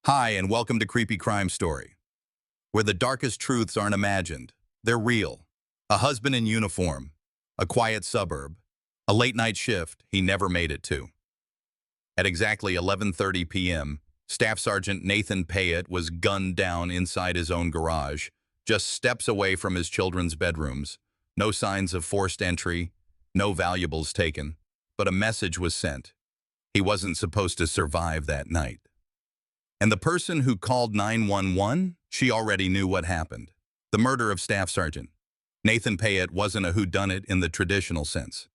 Hi, and welcome to Creepy Crime Story, where the darkest truths aren't imagined. They're real. A husband in uniform, a quiet suburb, a late-night shift he never made it to. At exactly 11:30 p.m., Staff Sergeant Nathan Payette was gunned down inside his own garage, just steps away from his children's bedrooms. No signs of forced entry, no valuables taken, but a message was sent. He wasn't supposed to survive that night. And the person who called 911, she already knew what happened. The murder of Staff Sergeant Nathan Payette wasn't a whodunit in the traditional sense.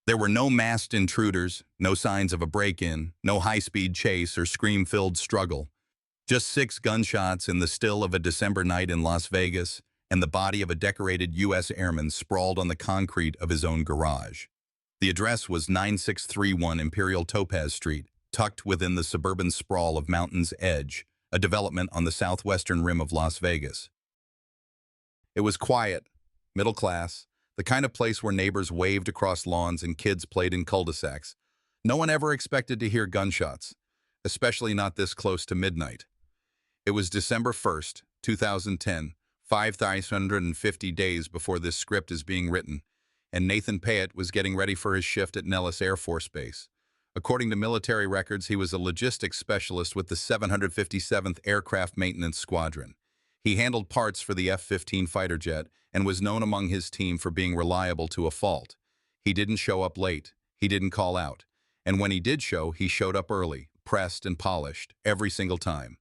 There were no masked intruders, no signs of a break-in, no high-speed chase or scream-filled struggle. Just 6 gunshots in the still of a December night in Las Vegas, and the body of a decorated U.S. airman sprawled on the concrete of his own garage. The address was 9631 Imperial Topaz Street, tucked within the suburban sprawl of Mountain's Edge, a development on the southwestern rim of Las Vegas. It was quiet, middle class, the kind of place where neighbors waved across lawns and kids played in cul-de-sacs. No one ever expected to hear gunshots, especially not this close to midnight. It was December 1st, 2010, 550 days before this script is being written, and Nathan Payette was getting ready for his shift at Nellis Air Force Base. According to military records, he was a logistics specialist with the 757th Aircraft Maintenance Squadron. He handled parts for the F-15 fighter jet and was known among his team for being reliable to a fault. He didn't show up late. He didn't call out. And when he did show, he showed up early, pressed and polished, every single time.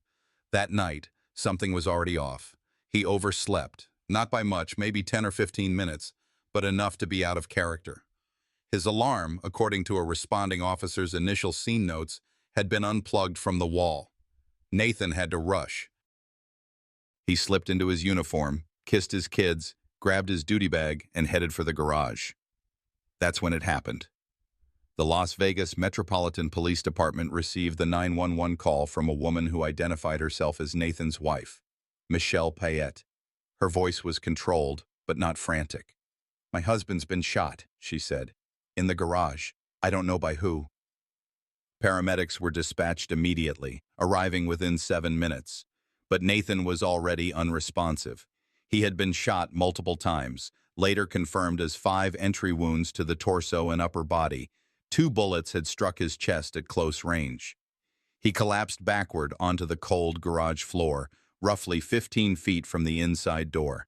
That night, something was already off. He overslept, not by much, maybe 10 or 15 minutes, but enough to be out of character. His alarm, according to a responding officer's initial scene notes, had been unplugged from the wall. Nathan had to rush. He slipped into his uniform, kissed his kids, grabbed his duty bag, and headed for the garage. That's when it happened. The Las Vegas Metropolitan Police Department received the 911 call from a woman who identified herself as Nathan's wife, Michelle Payette. Her voice was controlled, but not frantic. "My husband's been shot," she said. "In the garage. I don't know by who." Paramedics were dispatched immediately, arriving within 7 minutes. But Nathan was already unresponsive. He had been shot multiple times, later confirmed as 5 entry wounds to the torso and upper body. 2 bullets had struck his chest at close range. He collapsed backward onto the cold garage floor, roughly 15 feet from the inside door.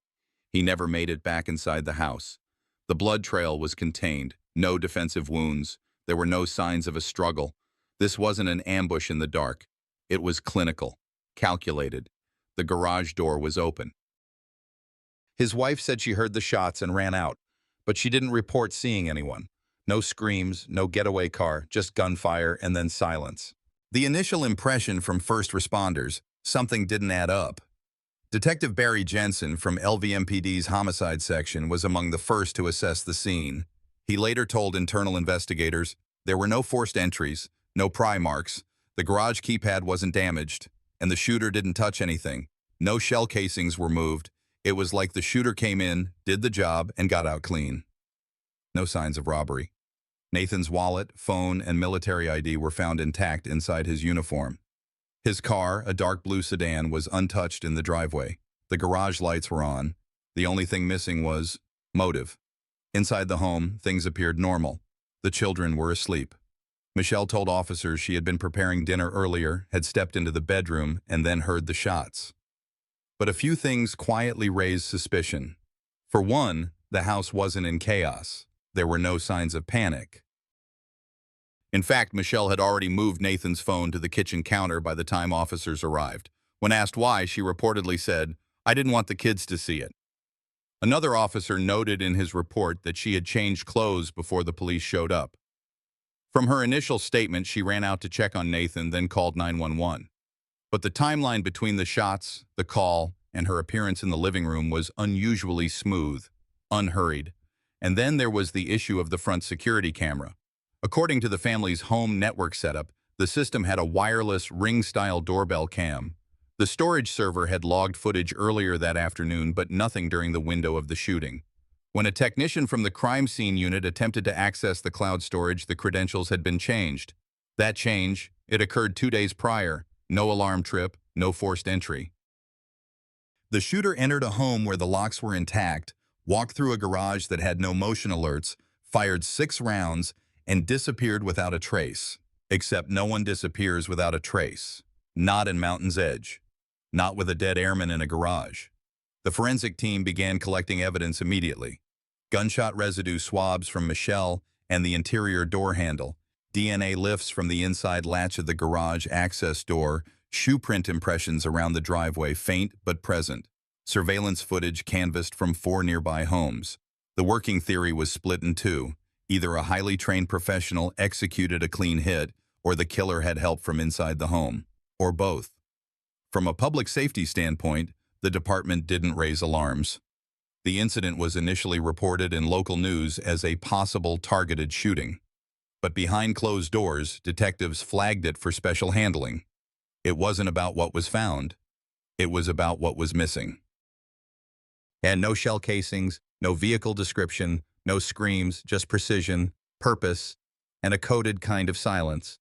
He never made it back inside the house. The blood trail was contained, no defensive wounds. There were no signs of a struggle. This wasn't an ambush in the dark. It was clinical, calculated. The garage door was open. His wife said she heard the shots and ran out, but she didn't report seeing anyone. No screams, no getaway car, just gunfire and then silence. The initial impression from first responders, something didn't add up. Detective Barry Jensen from LVMPD's homicide section was among the first to assess the scene. He later told internal investigators there were no forced entries, no pry marks, the garage keypad wasn't damaged, and the shooter didn't touch anything. No shell casings were moved. It was like the shooter came in, did the job, and got out clean. No signs of robbery. Nathan's wallet, phone, and military ID were found intact inside his uniform. His car, a dark blue sedan, was untouched in the driveway. The garage lights were on. The only thing missing was motive. Inside the home, things appeared normal. The children were asleep. Michelle told officers she had been preparing dinner earlier, had stepped into the bedroom, and then heard the shots. But a few things quietly raised suspicion. For one, the house wasn't in chaos. There were no signs of panic. In fact, Michelle had already moved Nathan's phone to the kitchen counter by the time officers arrived. When asked why, she reportedly said, "I didn't want the kids to see it." Another officer noted in his report that she had changed clothes before the police showed up. From her initial statement, she ran out to check on Nathan, then called 911. But the timeline between the shots, the call, and her appearance in the living room was unusually smooth, unhurried. And then there was the issue of the front security camera. According to the family's home network setup, the system had a wireless ring-style doorbell cam. The storage server had logged footage earlier that afternoon, but nothing during the window of the shooting. When a technician from the crime scene unit attempted to access the cloud storage, the credentials had been changed. That change, it occurred 2 days prior. No alarm trip, no forced entry. The shooter entered a home where the locks were intact, walked through a garage that had no motion alerts, fired 6 rounds, and disappeared without a trace. Except no one disappears without a trace. Not in Mountain's Edge. Not with a dead airman in a garage. The forensic team began collecting evidence immediately. Gunshot residue swabs from Michelle and the interior door handle, DNA lifts from the inside latch of the garage access door, shoe print impressions around the driveway, faint but present. Surveillance footage canvassed from 4 nearby homes. The working theory was split in two. Either a highly trained professional executed a clean hit, or the killer had help from inside the home. Or both. From a public safety standpoint, the department didn't raise alarms. The incident was initially reported in local news as a possible targeted shooting. But behind closed doors, detectives flagged it for special handling. It wasn't about what was found. It was about what was missing. And no shell casings, no vehicle description, no screams, just precision, purpose, and a coded kind of silence.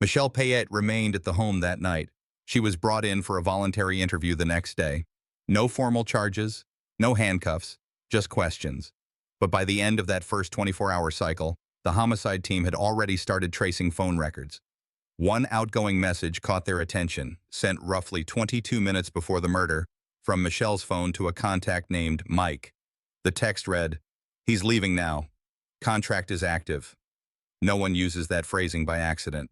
Michelle Payette remained at the home that night. She was brought in for a voluntary interview the next day. No formal charges, no handcuffs, just questions. But by the end of that first 24-hour cycle, the homicide team had already started tracing phone records. One outgoing message caught their attention, sent roughly 22 minutes before the murder, from Michelle's phone to a contact named Mike. The text read, "He's leaving now. Contract is active." No one uses that phrasing by accident.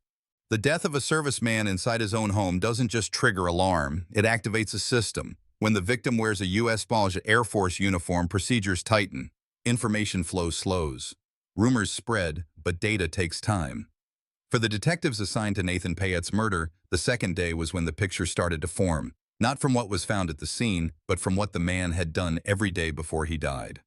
The death of a serviceman inside his own home doesn't just trigger alarm, it activates a system. When the victim wears a U.S. Air Force uniform, procedures tighten. Information flow slows. Rumors spread, but data takes time. For the detectives assigned to Nathan Payette's murder, the second day was when the picture started to form, not from what was found at the scene, but from what the man had done every day before he died.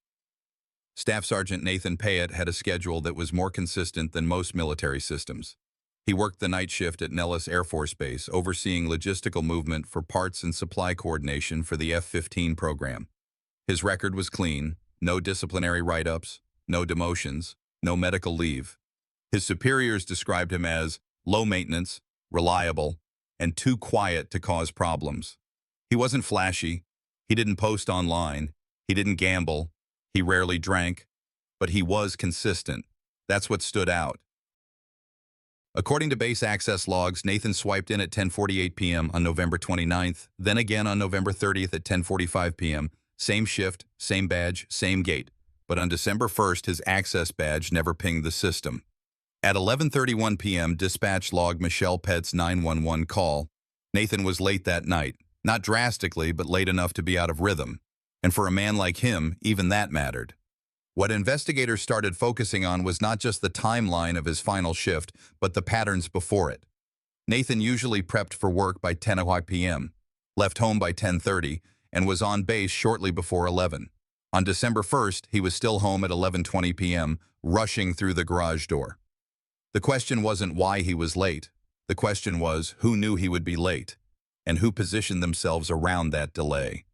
Staff Sergeant Nathan Payette had a schedule that was more consistent than most military systems. He worked the night shift at Nellis Air Force Base, overseeing logistical movement for parts and supply coordination for the F-15 program. His record was clean, no disciplinary write-ups, no demotions, no medical leave. His superiors described him as low maintenance, reliable, and too quiet to cause problems. He wasn't flashy, he didn't post online, he didn't gamble, he rarely drank, but he was consistent. That's what stood out. According to base access logs, Nathan swiped in at 10:48 p.m. on November 29th, then again on November 30th at 10:45 p.m. Same shift, same badge, same gate. But on December 1st, his access badge never pinged the system. At 11:31 p.m., dispatch logged Michelle Payette's 911 call. Nathan was late that night. Not drastically, but late enough to be out of rhythm. And for a man like him, even that mattered. What investigators started focusing on was not just the timeline of his final shift, but the patterns before it. Nathan usually prepped for work by 10 p.m., left home by 10:30, and was on base shortly before 11. On December 1st, he was still home at 11:20 p.m., rushing through the garage door. The question wasn't why he was late. The question was who knew he would be late, and who positioned themselves around that delay.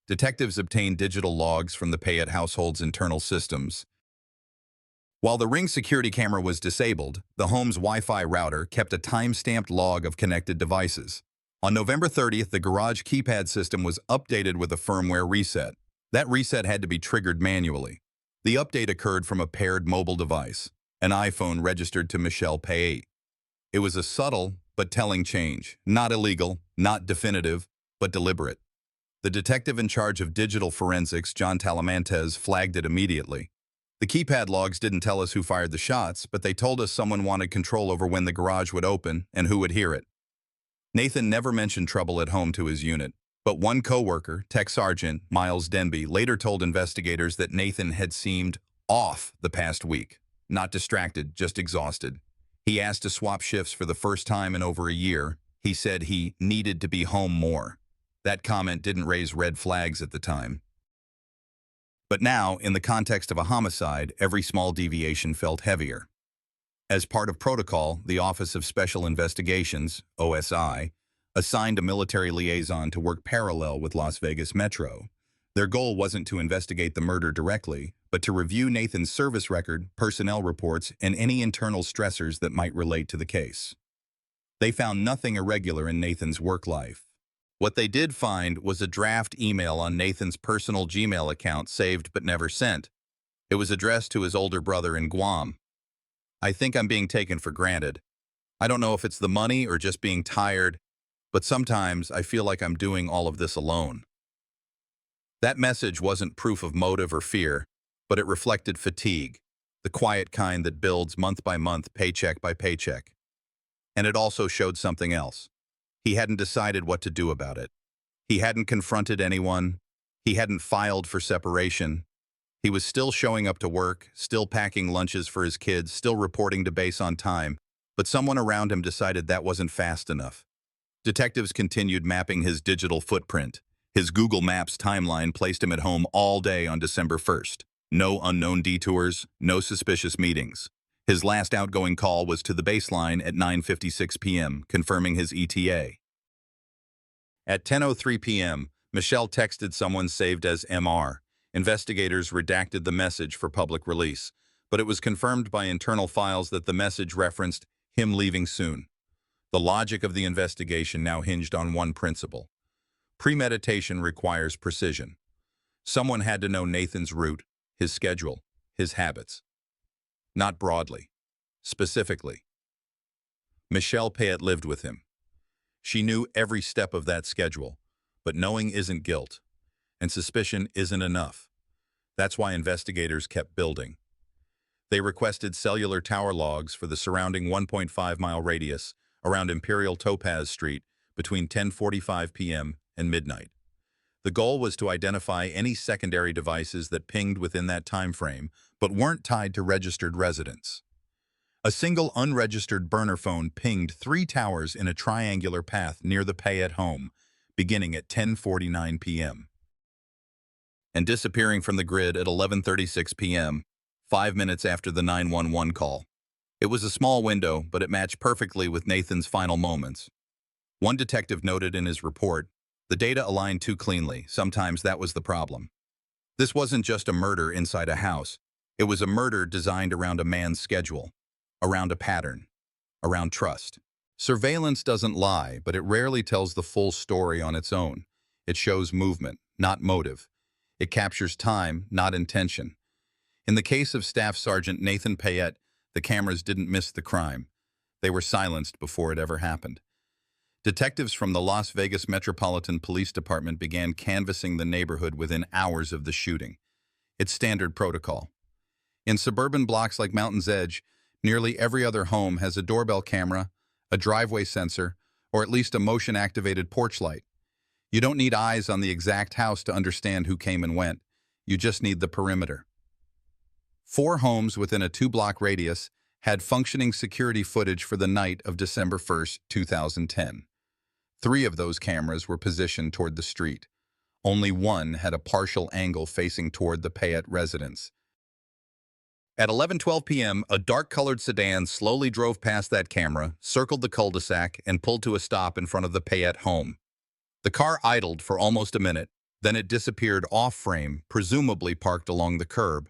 Detectives obtained digital logs from the Payette household's internal systems. While the Ring security camera was disabled, the home's Wi-Fi router kept a time-stamped log of connected devices. On November 30th, the garage keypad system was updated with a firmware reset. That reset had to be triggered manually. The update occurred from a paired mobile device, an iPhone registered to Michelle Payette. It was a subtle but telling change, not illegal, not definitive, but deliberate. The detective in charge of digital forensics, John Talamantes, flagged it immediately. The keypad logs didn't tell us who fired the shots, but they told us someone wanted control over when the garage would open and who would hear it. Nathan never mentioned trouble at home to his unit, but one coworker, Tech Sergeant Miles Denby, later told investigators that Nathan had seemed off the past week. Not distracted, just exhausted. He asked to swap shifts for the first time in over a year. He said he needed to be home more. That comment didn't raise red flags at the time. But now, in the context of a homicide, every small deviation felt heavier. As part of protocol, the Office of Special Investigations, OSI, assigned a military liaison to work parallel with Las Vegas Metro. Their goal wasn't to investigate the murder directly, but to review Nathan's service record, personnel reports, and any internal stressors that might relate to the case. They found nothing irregular in Nathan's work life. What they did find was a draft email on Nathan's personal Gmail account saved but never sent. It was addressed to his older brother in Guam. I think I'm being taken for granted. I don't know if it's the money or just being tired, but sometimes I feel like I'm doing all of this alone. That message wasn't proof of motive or fear, but it reflected fatigue, the quiet kind that builds month by month, paycheck by paycheck. And it also showed something else. He hadn't decided what to do about it. He hadn't confronted anyone. He hadn't filed for separation. He was still showing up to work, still packing lunches for his kids, still reporting to base on time, but someone around him decided that wasn't fast enough. Detectives continued mapping his digital footprint. His Google Maps timeline placed him at home all day on December 1st. No unknown detours, no suspicious meetings. His last outgoing call was to the baseline at 9:56 p.m., confirming his ETA. At 10:03 p.m., Michelle texted someone saved as MR. Investigators redacted the message for public release, but it was confirmed by internal files that the message referenced him leaving soon. The logic of the investigation now hinged on one principle. Premeditation requires precision. Someone had to know Nathan's route, his schedule, his habits. Not broadly. Specifically. Michelle Payette lived with him. She knew every step of that schedule, but knowing isn't guilt, and suspicion isn't enough. That's why investigators kept building. They requested cellular tower logs for the surrounding 1.5-mile radius around Imperial Topaz Street between 10:45 p.m. and midnight. The goal was to identify any secondary devices that pinged within that time frame but weren't tied to registered residents. A single unregistered burner phone pinged 3 towers in a triangular path near the Payette home, beginning at 10:49 p.m. and disappearing from the grid at 11:36 p.m., 5 minutes after the 911 call. It was a small window, but it matched perfectly with Nathan's final moments. One detective noted in his report, the data aligned too cleanly. Sometimes that was the problem. This wasn't just a murder inside a house. It was a murder designed around a man's schedule, around a pattern, around trust. Surveillance doesn't lie, but it rarely tells the full story on its own. It shows movement, not motive. It captures time, not intention. In the case of Staff Sergeant Nathan Payette, the cameras didn't miss the crime. They were silenced before it ever happened. Detectives from the Las Vegas Metropolitan Police Department began canvassing the neighborhood within hours of the shooting. It's standard protocol. In suburban blocks like Mountain's Edge, nearly every other home has a doorbell camera, a driveway sensor, or at least a motion-activated porch light. You don't need eyes on the exact house to understand who came and went. You just need the perimeter. 4 homes within a 2-block radius had functioning security footage for the night of December 1st, 2010. 3 of those cameras were positioned toward the street. Only one had a partial angle facing toward the Payette residence. At 11:12 p.m., a dark-colored sedan slowly drove past that camera, circled the cul-de-sac, and pulled to a stop in front of the Payette home. The car idled for almost a minute, then it disappeared off-frame, presumably parked along the curb.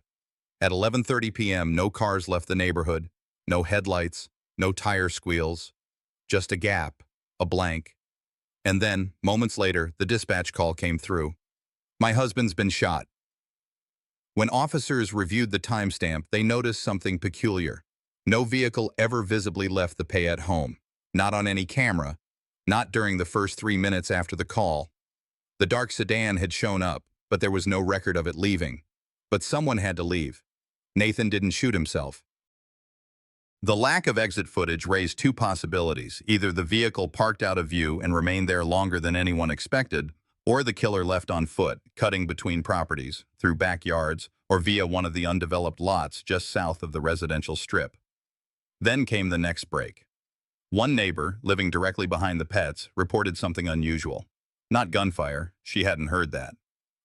At 11:30 p.m., no cars left the neighborhood, no headlights, no tire squeals, just a gap, a blank. And then, moments later, the dispatch call came through. "My husband's been shot." When officers reviewed the timestamp, they noticed something peculiar. No vehicle ever visibly left the Payette home. Not on any camera. Not during the first 3 minutes after the call. The dark sedan had shown up, but there was no record of it leaving. But someone had to leave. Nathan didn't shoot himself. The lack of exit footage raised 2 possibilities. Either the vehicle parked out of view and remained there longer than anyone expected, or the killer left on foot, cutting between properties, through backyards, or via one of the undeveloped lots just south of the residential strip. Then came the next break. One neighbor, living directly behind the pets, reported something unusual. Not gunfire, she hadn't heard that.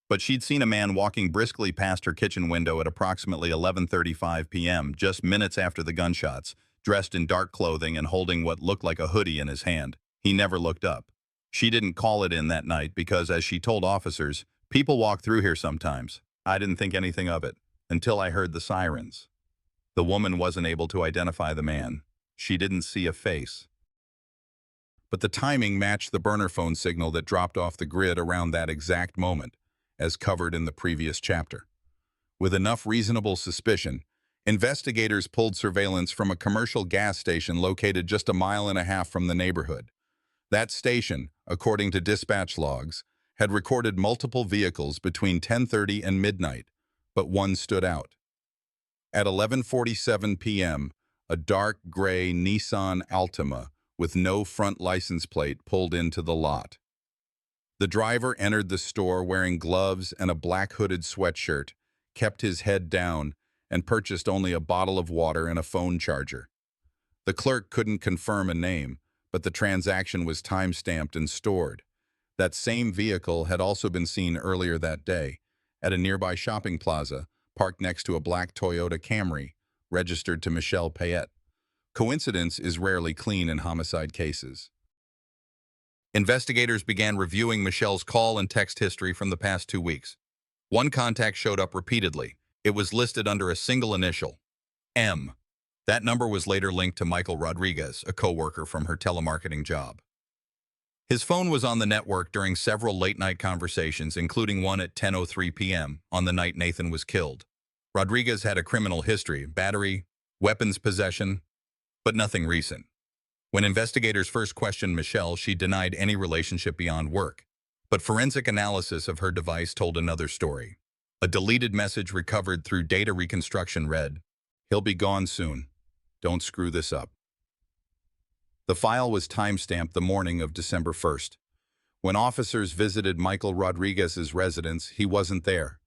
But she'd seen a man walking briskly past her kitchen window at approximately 11:35 p.m., just minutes after the gunshots, dressed in dark clothing and holding what looked like a hoodie in his hand. He never looked up. She didn't call it in that night because, as she told officers, "People walk through here sometimes. I didn't think anything of it, until I heard the sirens." The woman wasn't able to identify the man. She didn't see a face. but the timing matched the burner phone signal that dropped off the grid around that exact moment, as covered in the previous chapter. With enough reasonable suspicion, investigators pulled surveillance from a commercial gas station located just a mile and a half from the neighborhood. That station, according to dispatch logs, had recorded multiple vehicles between 10:30 and midnight, but one stood out. At 11:47 p.m., a dark gray Nissan Altima with no front license plate pulled into the lot. The driver entered the store wearing gloves and a black hooded sweatshirt, kept his head down, and purchased only a bottle of water and a phone charger. The clerk couldn't confirm a name, but the transaction was time-stamped and stored. That same vehicle had also been seen earlier that day, at a nearby shopping plaza, parked next to a black Toyota Camry, registered to Michelle Payette. Coincidence is rarely clean in homicide cases. Investigators began reviewing Michelle's call and text history from the past 2 weeks. One contact showed up repeatedly. It was listed under a single initial, M. That number was later linked to Michael Rodriguez, a co-worker from her telemarketing job. His phone was on the network during several late-night conversations, including one at 10:03 p.m. on the night Nathan was killed. Rodriguez had a criminal history, battery, weapons possession, but nothing recent. When investigators first questioned Michelle, she denied any relationship beyond work. But forensic analysis of her device told another story. A deleted message recovered through data reconstruction read, "He'll be gone soon. Don't screw this up." The file was time-stamped the morning of December 1st. When officers visited Michael Rodriguez's residence, he wasn't there.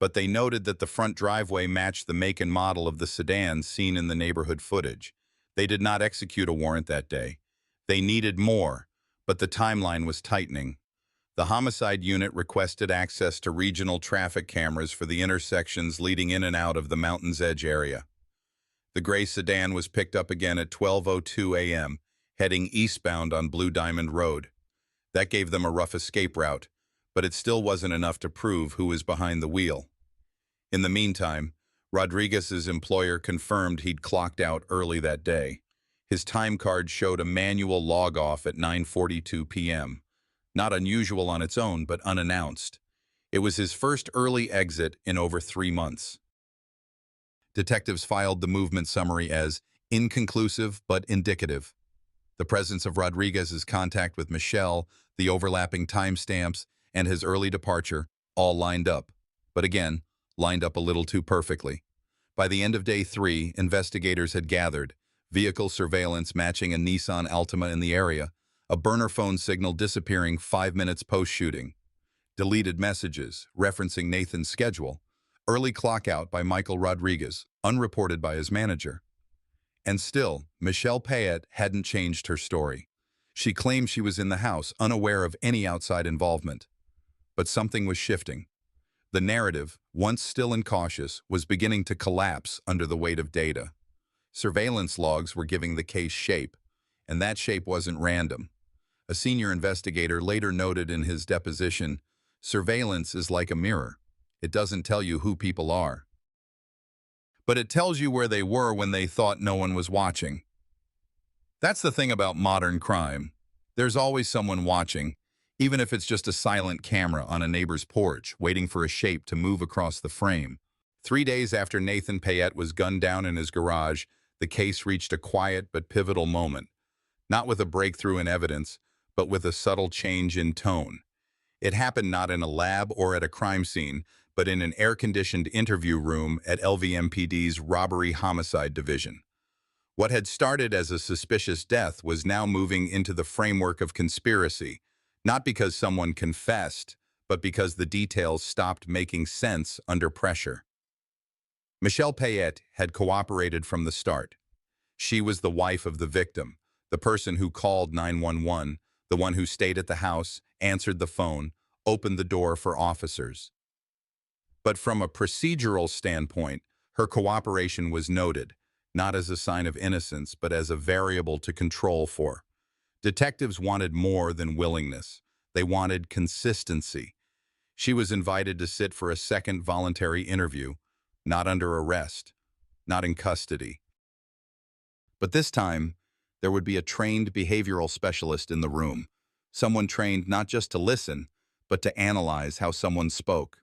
But they noted that the front driveway matched the make and model of the sedan seen in the neighborhood footage. They did not execute a warrant that day. They needed more, but the timeline was tightening. The homicide unit requested access to regional traffic cameras for the intersections leading in and out of the Mountain's Edge area. The gray sedan was picked up again at 12:02 a.m., heading eastbound on Blue Diamond Road. That gave them a rough escape route, but it still wasn't enough to prove who was behind the wheel. In the meantime, Rodriguez's employer confirmed he'd clocked out early that day. His time card showed a manual log-off at 9:42 p.m. Not unusual on its own, but unannounced. It was his first early exit in over 3 months. Detectives filed the movement summary as inconclusive but indicative. The presence of Rodriguez's contact with Michelle, the overlapping timestamps, and his early departure all lined up, but again, lined up a little too perfectly. By the end of day 3, investigators had gathered vehicle surveillance matching a Nissan Altima in the area, a burner phone signal disappearing 5 minutes post-shooting, deleted messages referencing Nathan's schedule, early clock-out by Michael Rodriguez, unreported by his manager. And still, Michelle Payette hadn't changed her story. She claimed she was in the house, unaware of any outside involvement. But something was shifting. The narrative, once still and cautious, was beginning to collapse under the weight of data. Surveillance logs were giving the case shape, and that shape wasn't random. A senior investigator later noted in his deposition, "Surveillance is like a mirror. It doesn't tell you who people are, but it tells you where they were when they thought no one was watching." That's the thing about modern crime. There's always someone watching, even if it's just a silent camera on a neighbor's porch, waiting for a shape to move across the frame. 3 days after Nathan Payette was gunned down in his garage, the case reached a quiet but pivotal moment. Not with a breakthrough in evidence, but with a subtle change in tone. It happened not in a lab or at a crime scene, but in an air-conditioned interview room at LVMPD's Robbery Homicide Division. What had started as a suspicious death was now moving into the framework of conspiracy, not because someone confessed, but because the details stopped making sense under pressure. Michelle Payette had cooperated from the start. She was the wife of the victim, the person who called 911, the one who stayed at the house, answered the phone, opened the door for officers. But from a procedural standpoint, her cooperation was noted, not as a sign of innocence, but as a variable to control for. Detectives wanted more than willingness. They wanted consistency. She was invited to sit for a second voluntary interview, not under arrest, not in custody. But this time, There would be a trained behavioral specialist in the room, someone trained not just to listen, but to analyze how someone spoke.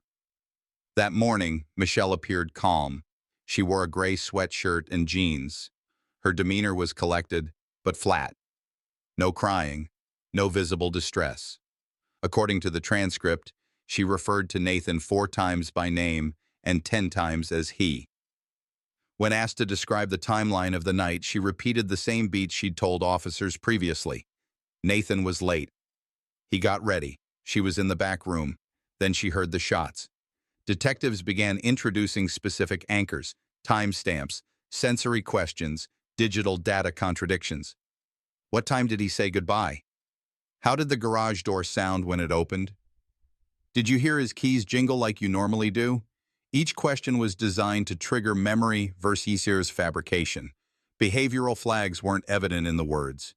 That morning, Michelle appeared calm. She wore a gray sweatshirt and jeans. Her demeanor was collected, but flat. No crying, no visible distress. According to the transcript, she referred to Nathan 4 times by name and 10 times as he. When asked to describe the timeline of the night, she repeated the same beats she'd told officers previously. Nathan was late. He got ready. She was in the back room. Then she heard the shots. Detectives began introducing specific anchors, timestamps, sensory questions, digital data contradictions. What time did he say goodbye? How did the garage door sound when it opened? Did you hear his keys jingle like you normally do? Each question was designed to trigger memory versus fabrication. Behavioral flags weren't evident in the words.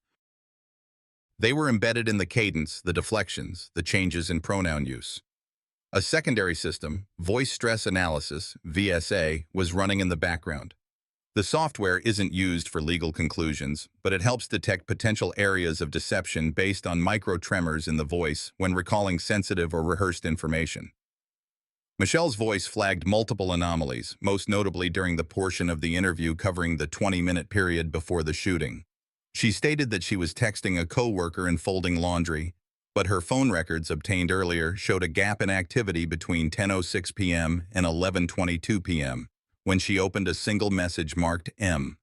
They were embedded in the cadence, the deflections, the changes in pronoun use. A secondary system, voice stress analysis, VSA, was running in the background. The software isn't used for legal conclusions, but it helps detect potential areas of deception based on micro-tremors in the voice when recalling sensitive or rehearsed information. Michelle's voice flagged multiple anomalies, most notably during the portion of the interview covering the 20-minute period before the shooting. She stated that she was texting a coworker and folding laundry, but her phone records obtained earlier showed a gap in activity between 10:06 p.m. and 11:22 p.m., when she opened a single message marked M.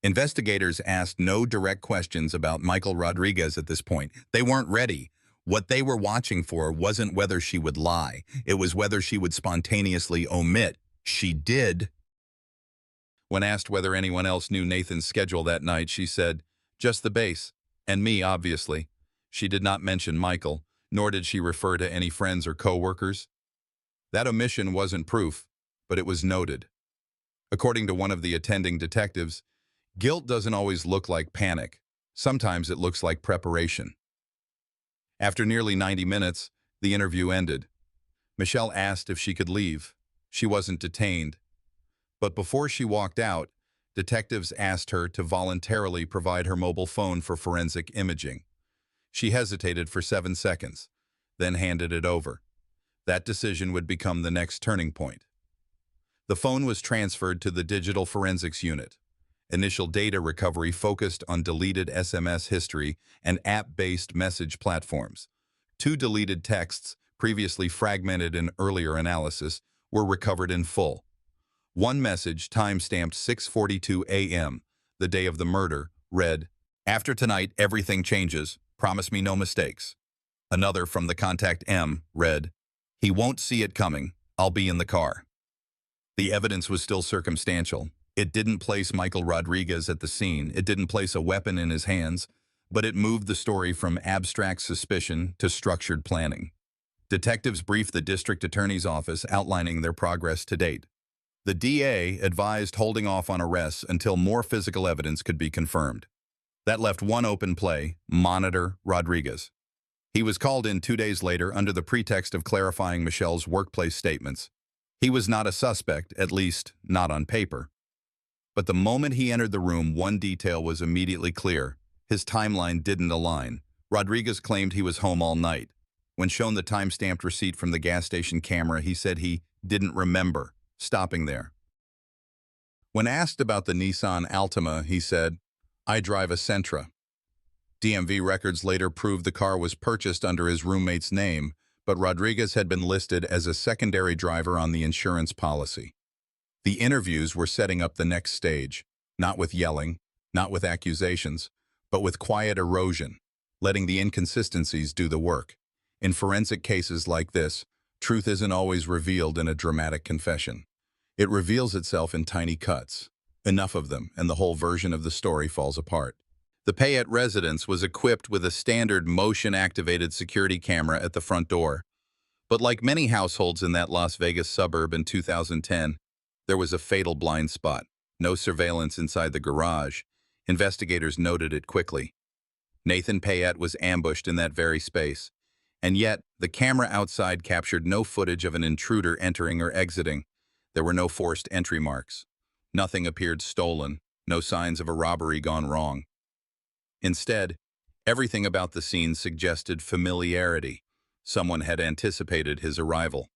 Investigators asked no direct questions about Michael Rodriguez at this point. They weren't ready. What they were watching for wasn't whether she would lie. It was whether she would spontaneously omit. She did. When asked whether anyone else knew Nathan's schedule that night, she said, "Just the base. And me, obviously." She did not mention Michael, nor did she refer to any friends or co-workers. That omission wasn't proof, but it was noted. According to one of the attending detectives, guilt doesn't always look like panic. Sometimes it looks like preparation. After nearly 90 minutes, the interview ended. Michelle asked if she could leave. She wasn't detained. But before she walked out, detectives asked her to voluntarily provide her mobile phone for forensic imaging. She hesitated for 7 seconds, then handed it over. That decision would become the next turning point. The phone was transferred to the Digital Forensics Unit. Initial data recovery focused on deleted SMS history and app-based message platforms. 2 deleted texts, previously fragmented in earlier analysis, were recovered in full. One message, timestamped 6:42 a.m., the day of the murder, read, "After tonight, everything changes. Promise me no mistakes." Another from the contact M read, "He won't see it coming. I'll be in the car." The evidence was still circumstantial. It didn't place Michael Rodriguez at the scene. It didn't place a weapon in his hands, but it moved the story from abstract suspicion to structured planning. Detectives briefed the district attorney's office outlining their progress to date. The DA advised holding off on arrests until more physical evidence could be confirmed. That left one open play: monitor Rodriguez. He was called in 2 days later under the pretext of clarifying Michelle's workplace statements. He was not a suspect, at least not on paper. But the moment he entered the room, one detail was immediately clear. His timeline didn't align. Rodriguez claimed he was home all night. When shown the time-stamped receipt from the gas station camera, he said he didn't remember stopping there. When asked about the Nissan Altima, he said, "I drive a Sentra." DMV records later proved the car was purchased under his roommate's name, but Rodriguez had been listed as a secondary driver on the insurance policy. The interviews were setting up the next stage, not with yelling, not with accusations, but with quiet erosion, letting the inconsistencies do the work. In forensic cases like this, truth isn't always revealed in a dramatic confession. It reveals itself in tiny cuts. Enough of them, and the whole version of the story falls apart. The Payette residence was equipped with a standard motion-activated security camera at the front door. But like many households in that Las Vegas suburb in 2010, there was a fatal blind spot. No surveillance inside the garage. Investigators noted it quickly. Nathan Payette was ambushed in that very space. And yet, the camera outside captured no footage of an intruder entering or exiting. There were no forced entry marks. Nothing appeared stolen. No signs of a robbery gone wrong. Instead, everything about the scene suggested familiarity. Someone had anticipated his arrival.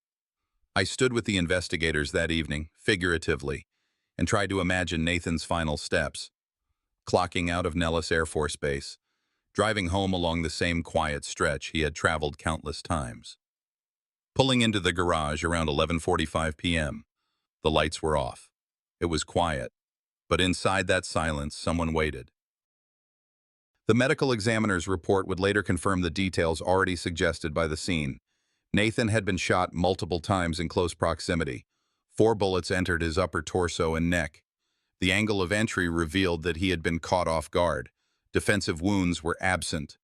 I stood with the investigators that evening, figuratively, and tried to imagine Nathan's final steps. Clocking out of Nellis Air Force Base, driving home along the same quiet stretch he had traveled countless times. Pulling into the garage around 11:45 p.m., the lights were off. It was quiet, but inside that silence, someone waited. The medical examiner's report would later confirm the details already suggested by the scene. Nathan had been shot multiple times in close proximity. 4 bullets entered his upper torso and neck. The angle of entry revealed that he had been caught off guard. Defensive wounds were absent.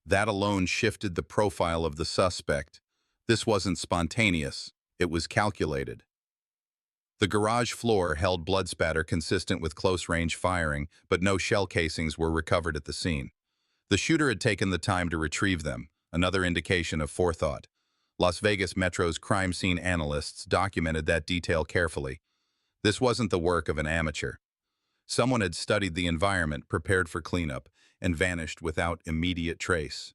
That alone shifted the profile of the suspect. This wasn't spontaneous. It was calculated. The garage floor held blood spatter consistent with close-range firing, but no shell casings were recovered at the scene. The shooter had taken the time to retrieve them, another indication of forethought. Las Vegas Metro's crime scene analysts documented that detail carefully. This wasn't the work of an amateur. Someone had studied the environment, prepared for cleanup, and vanished without immediate trace.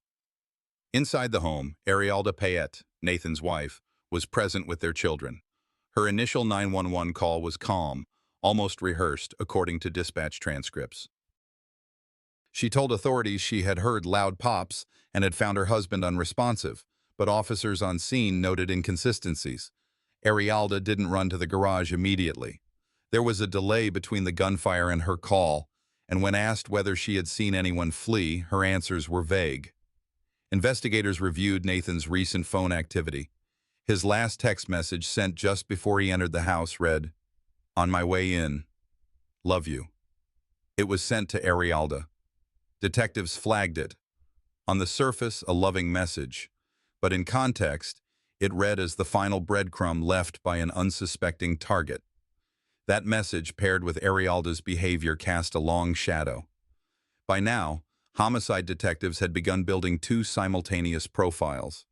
Inside the home, Arialda Payette, Nathan's wife, was present with their children. Her initial 911 call was calm, almost rehearsed, according to dispatch transcripts. She told authorities she had heard loud pops and had found her husband unresponsive, but officers on scene noted inconsistencies. Arialda didn't run to the garage immediately. There was a delay between the gunfire and her call, and when asked whether she had seen anyone flee, her answers were vague. Investigators reviewed Nathan's recent phone activity. His last text message sent just before he entered the house read, "On my way in. Love you." It was sent to Arialda. Detectives flagged it. On the surface, a loving message, but in context, it read as the final breadcrumb left by an unsuspecting target. That message, paired with Arialda's behavior, cast a long shadow. By now, homicide detectives had begun building 2 simultaneous profiles.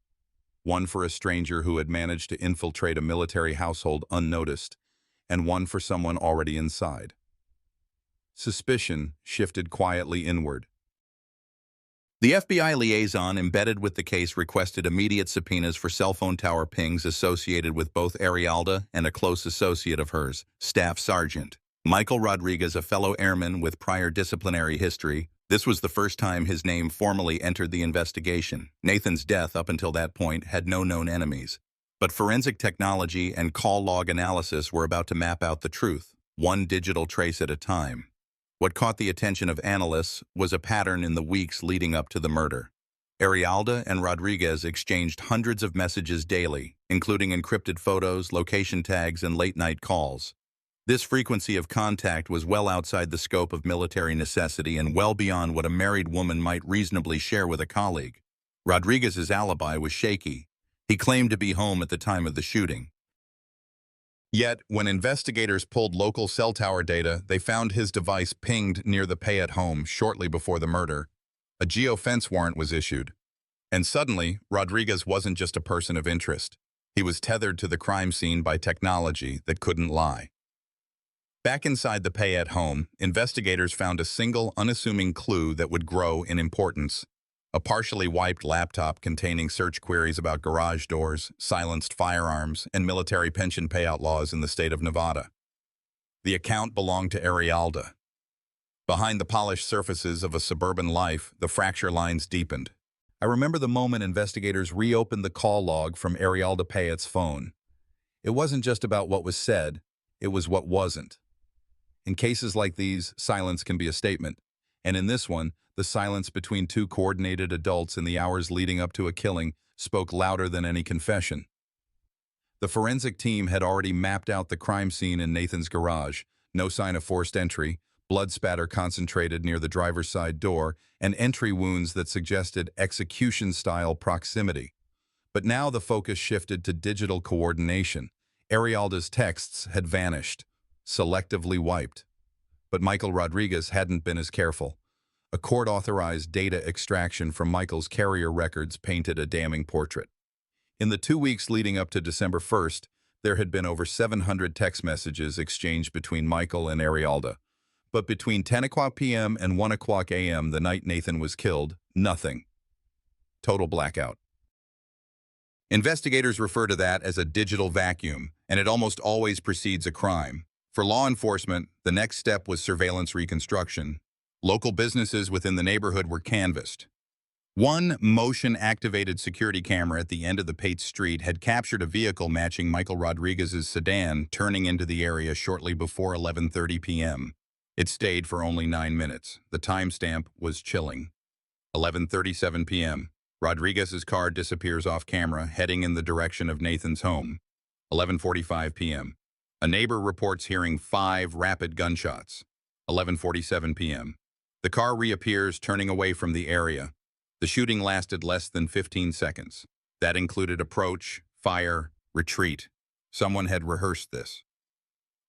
One for a stranger who had managed to infiltrate a military household unnoticed, and one for someone already inside. Suspicion shifted quietly inward. The FBI liaison embedded with the case requested immediate subpoenas for cell phone tower pings associated with both Arialda and a close associate of hers, Staff Sergeant Michael Rodriguez, a fellow airman with prior disciplinary history. This was the first time his name formally entered the investigation. Nathan's death up until that point had no known enemies. But forensic technology and call log analysis were about to map out the truth, one digital trace at a time. What caught the attention of analysts was a pattern in the weeks leading up to the murder. Arialda and Rodriguez exchanged hundreds of messages daily, including encrypted photos, location tags, and late-night calls. This frequency of contact was well outside the scope of military necessity and well beyond what a married woman might reasonably share with a colleague. Rodriguez's alibi was shaky. He claimed to be home at the time of the shooting. Yet, when investigators pulled local cell tower data, they found his device pinged near the Payette home shortly before the murder. A geofence warrant was issued. And suddenly, Rodriguez wasn't just a person of interest. He was tethered to the crime scene by technology that couldn't lie. Back inside the Payette home, investigators found a single, unassuming clue that would grow in importance. A partially wiped laptop containing search queries about garage doors, silenced firearms, and military pension payout laws in the state of Nevada. The account belonged to Arialda. Behind the polished surfaces of a suburban life, the fracture lines deepened. I remember the moment investigators reopened the call log from Arialda Payette's phone. It wasn't just about what was said, it was what wasn't. In cases like these, silence can be a statement. And in this one, the silence between 2 coordinated adults in the hours leading up to a killing spoke louder than any confession. The forensic team had already mapped out the crime scene in Nathan's garage. No sign of forced entry, blood spatter concentrated near the driver's side door, and entry wounds that suggested execution-style proximity. But now the focus shifted to digital coordination. Arialda's texts had vanished, selectively wiped. But Michael Rodriguez hadn't been as careful. A court-authorized data extraction from Michael's carrier records painted a damning portrait. In the 2 weeks leading up to December 1st, there had been over 700 text messages exchanged between Michael and Arialda. But between 10 o'clock p.m. and 1 o'clock a.m. the night Nathan was killed, nothing. Total blackout. Investigators refer to that as a digital vacuum, and it almost always precedes a crime. For law enforcement, the next step was surveillance reconstruction. Local businesses within the neighborhood were canvassed. One motion-activated security camera at the end of the Pate Street had captured a vehicle matching Michael Rodriguez's sedan turning into the area shortly before 11:30 p.m. It stayed for only 9 minutes. The timestamp was chilling. 11:37 p.m. Rodriguez's car disappears off camera, heading in the direction of Nathan's home. 11:45 p.m. A neighbor reports hearing 5 rapid gunshots. 11:47 p.m. The car reappears, turning away from the area. The shooting lasted less than 15 seconds. That included approach, fire, retreat. Someone had rehearsed this.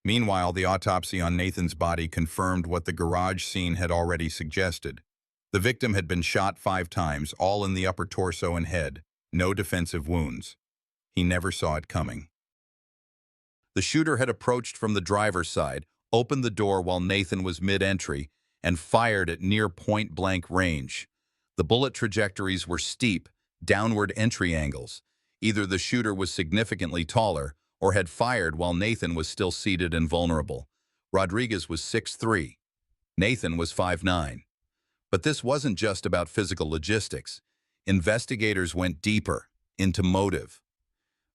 Meanwhile, the autopsy on Nathan's body confirmed what the garage scene had already suggested. The victim had been shot 5 times, all in the upper torso and head. No defensive wounds. He never saw it coming. The shooter had approached from the driver's side, opened the door while Nathan was mid-entry, and fired at near point-blank range. The bullet trajectories were steep, downward entry angles. Either the shooter was significantly taller or had fired while Nathan was still seated and vulnerable. Rodriguez was 6'3". Nathan was 5'9". But this wasn't just about physical logistics. Investigators went deeper, into motive.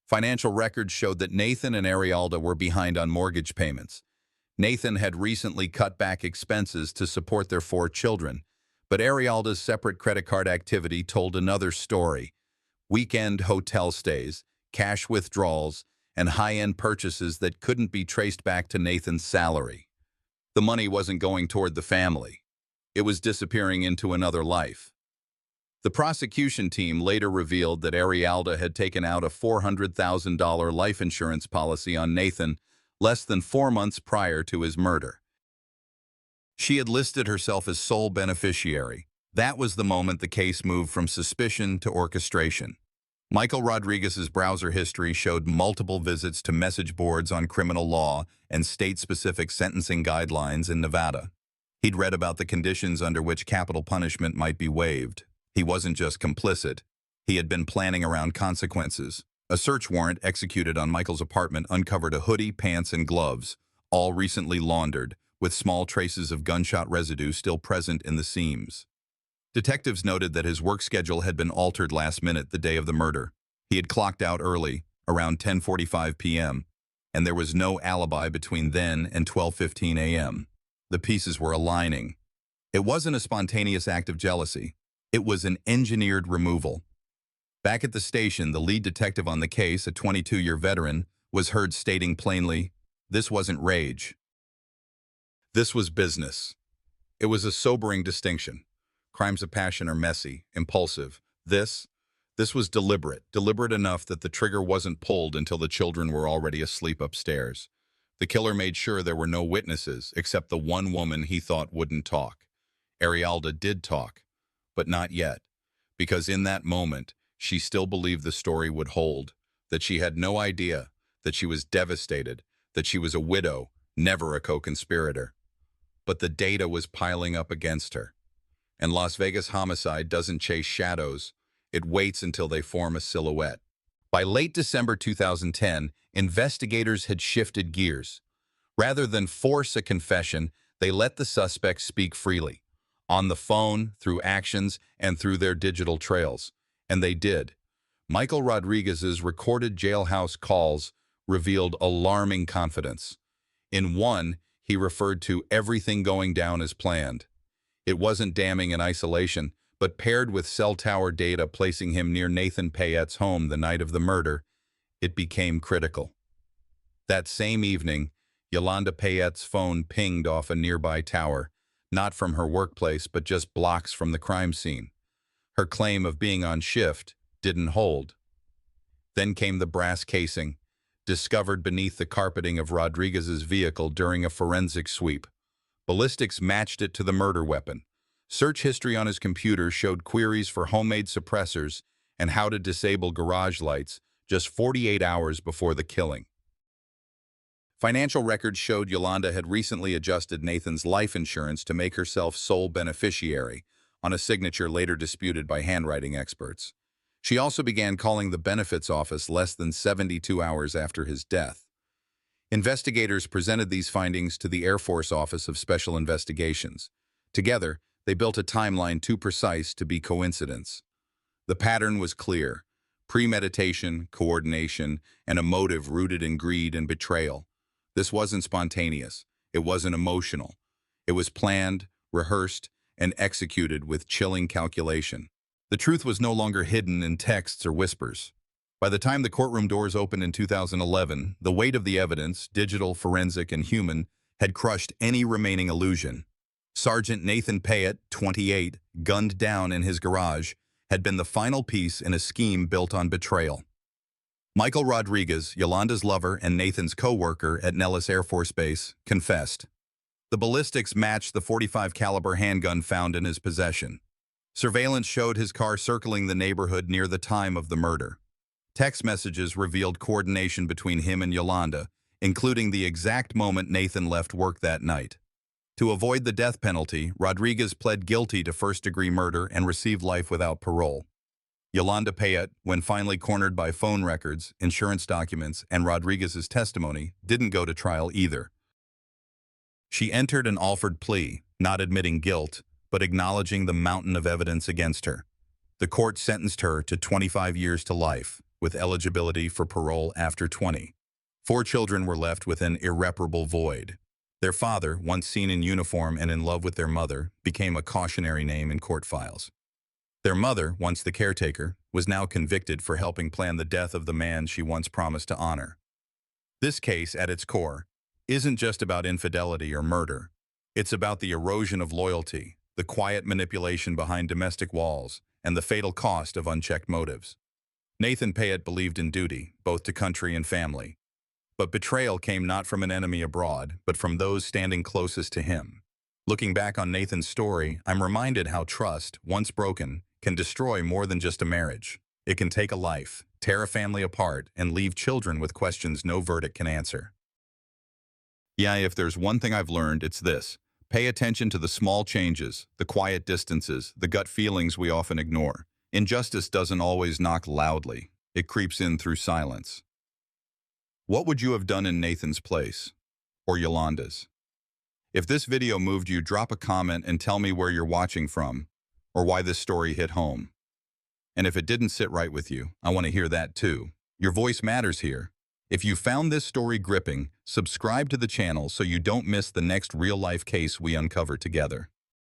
Financial records showed that Nathan and Arialda were behind on mortgage payments. Nathan had recently cut back expenses to support their 4 children. But Arialda's separate credit card activity told another story. Weekend hotel stays, cash withdrawals, and high-end purchases that couldn't be traced back to Nathan's salary. The money wasn't going toward the family. It was disappearing into another life. The prosecution team later revealed that Arialda had taken out a $400,000 life insurance policy on Nathan less than 4 months prior to his murder. She had listed herself as sole beneficiary. That was the moment the case moved from suspicion to orchestration. Michael Rodriguez's browser history showed multiple visits to message boards on criminal law and state-specific sentencing guidelines in Nevada. He'd read about the conditions under which capital punishment might be waived. He wasn't just complicit. He had been planning around consequences. A search warrant executed on Michael's apartment uncovered a hoodie, pants, and gloves, all recently laundered, with small traces of gunshot residue still present in the seams. Detectives noted that his work schedule had been altered last minute the day of the murder. He had clocked out early, around 10:45 p.m., and there was no alibi between then and 12:15 a.m. The pieces were aligning. It wasn't a spontaneous act of jealousy. It was an engineered removal. Back at the station, the lead detective on the case, a 22-year veteran, was heard stating plainly, "This wasn't rage. This was business." It was a sobering distinction. Crimes of passion are messy, impulsive. This was deliberate enough that the trigger wasn't pulled until the children were already asleep upstairs. The killer made sure there were no witnesses except the one woman he thought wouldn't talk. Arialda did talk, but not yet, because in that moment, she still believed the story would hold, that she had no idea, that she was devastated, that she was a widow, never a co-conspirator. But the data was piling up against her. And Las Vegas homicide doesn't chase shadows. It waits until they form a silhouette. By late December 2010, investigators had shifted gears. Rather than force a confession, they let the suspects speak freely. On the phone, through actions, and through their digital trails. And they did. Michael Rodriguez's recorded jailhouse calls revealed alarming confidence. In one, he referred to everything going down as planned. It wasn't damning in isolation, but paired with cell tower data placing him near Nathan Payette's home the night of the murder, it became critical. That same evening, Yolanda Payette's phone pinged off a nearby tower, not from her workplace but just blocks from the crime scene. Her claim of being on shift didn't hold. Then came the brass casing, discovered beneath the carpeting of Rodriguez's vehicle during a forensic sweep. Ballistics matched it to the murder weapon. Search history on his computer showed queries for homemade suppressors and how to disable garage lights just 48 hours before the killing. Financial records showed Yolanda had recently adjusted Nathan's life insurance to make herself sole beneficiary, on a signature later disputed by handwriting experts. She also began calling the benefits office less than 72 hours after his death. Investigators presented these findings to the Air Force Office of Special Investigations. Together, they built a timeline too precise to be coincidence. The pattern was clear: premeditation, coordination, and a motive rooted in greed and betrayal. This wasn't spontaneous. It wasn't emotional. It was planned, rehearsed, and executed with chilling calculation. The truth was no longer hidden in texts or whispers. By the time the courtroom doors opened in 2011, the weight of the evidence, digital, forensic, and human, had crushed any remaining illusion. Sergeant Nathan Payette, 28, gunned down in his garage, had been the final piece in a scheme built on betrayal. Michael Rodriguez, Yolanda's lover and Nathan's co-worker at Nellis Air Force Base, confessed. The ballistics matched the .45 caliber handgun found in his possession. Surveillance showed his car circling the neighborhood near the time of the murder. Text messages revealed coordination between him and Yolanda, including the exact moment Nathan left work that night. To avoid the death penalty, Rodriguez pled guilty to first-degree murder and received life without parole. Yolanda Payette, when finally cornered by phone records, insurance documents, and Rodriguez's testimony, didn't go to trial either. She entered an offered plea, not admitting guilt, but acknowledging the mountain of evidence against her. The court sentenced her to 25 years to life, with eligibility for parole after 20. 4 children were left with an irreparable void. Their father, once seen in uniform and in love with their mother, became a cautionary name in court files. Their mother, once the caretaker, was now convicted for helping plan the death of the man she once promised to honor. This case, at its core, isn't just about infidelity or murder. It's about the erosion of loyalty, the quiet manipulation behind domestic walls, and the fatal cost of unchecked motives. Nathan Payette believed in duty, both to country and family. But betrayal came not from an enemy abroad, but from those standing closest to him. Looking back on Nathan's story, I'm reminded how trust, once broken, can destroy more than just a marriage. It can take a life, tear a family apart, and leave children with questions no verdict can answer. Yeah, if there's one thing I've learned, it's this. Pay attention to the small changes, the quiet distances, the gut feelings we often ignore. Injustice doesn't always knock loudly. It creeps in through silence. What would you have done in Nathan's place? Or Yolanda's? If this video moved you, drop a comment and tell me where you're watching from, or why this story hit home. And if it didn't sit right with you, I want to hear that too. Your voice matters here. If you found this story gripping, subscribe to the channel so you don't miss the next real-life case we uncover together.